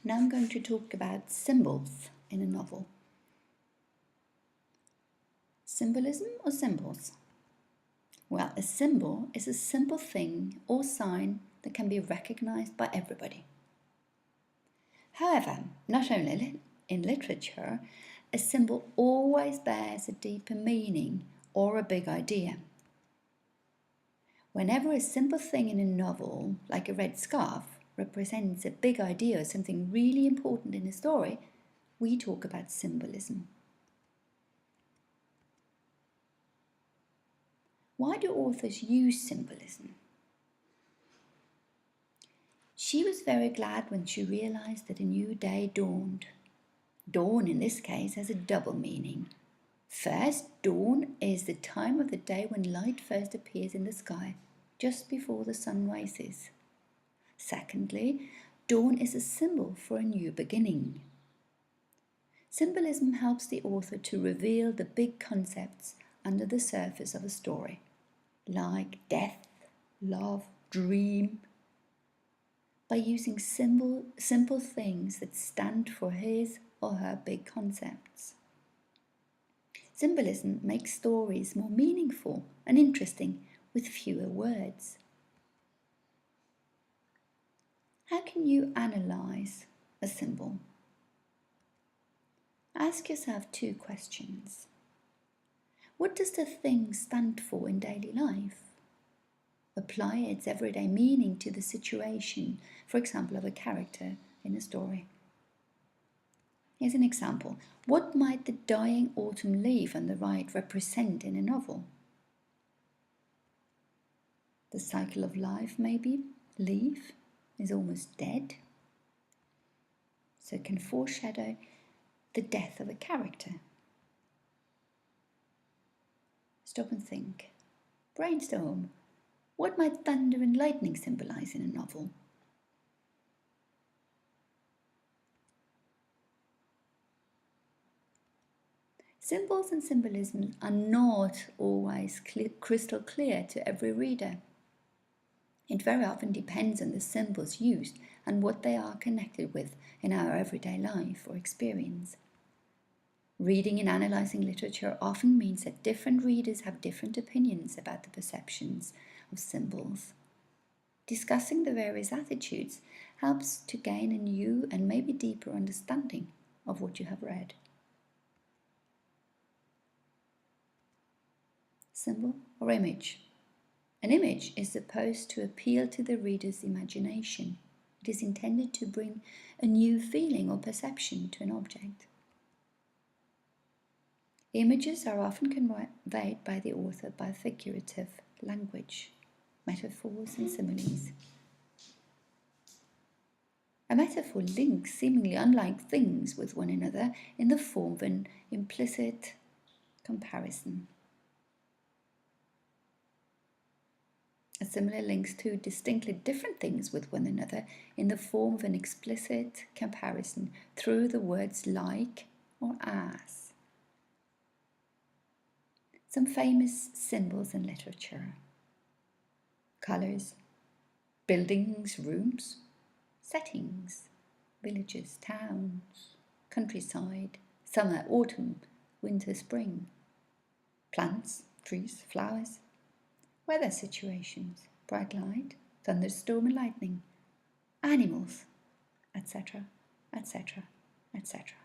Now I'm going to talk about symbols in a novel. Symbolism or symbols? Well, a symbol is a simple thing or sign that can be recognized by everybody. However, not only in literature, a symbol always bears a deeper meaning or a big idea. Whenever a simple thing in a novel, like a red scarf, represents a big idea or something really important in a story, we talk about symbolism. Why do authors use symbolism? She was very glad when she realized that a new day dawned. Dawn in this case has a double meaning. First, dawn is the time of the day when light first appears in the sky, just before the sun rises. Secondly, dawn is a symbol for a new beginning. Symbolism helps the author to reveal the big concepts under the surface of a story, like death, love, dream, by using simple things that stand for his or her big concepts. Symbolism makes stories more meaningful and interesting with fewer words. How can you analyze a symbol? Ask yourself two questions. What does the thing stand for in daily life? Apply its everyday meaning to the situation, for example, of a character in a story. Here's an example. What might the dying autumn leaf on the right represent in a novel? The cycle of life, maybe. Leaf is almost dead, so it can foreshadow the death of a character. Stop and think. Brainstorm. What might thunder and lightning symbolize in a novel? Symbols and symbolism are not always crystal clear to every reader. It very often depends on the symbols used and what they are connected with in our everyday life or experience. Reading and analysing literature often means that different readers have different opinions about the perceptions of symbols. Discussing the various attitudes helps to gain a new and maybe deeper understanding of what you have read. Symbol or image? An image is supposed to appeal to the reader's imagination. It is intended to bring a new feeling or perception to an object. Images are often conveyed by the author by figurative language, metaphors and similes. A metaphor links seemingly unlike things with one another in the form of an implicit comparison. A simile links two distinctly different things with one another in the form of an explicit comparison through the words like or as. Some famous symbols in literature: colours, buildings, rooms, settings, villages, towns, countryside, summer, autumn, winter, spring, plants, trees, flowers, weather situations, bright light, thunderstorm and lightning, animals, etc., etc., etc.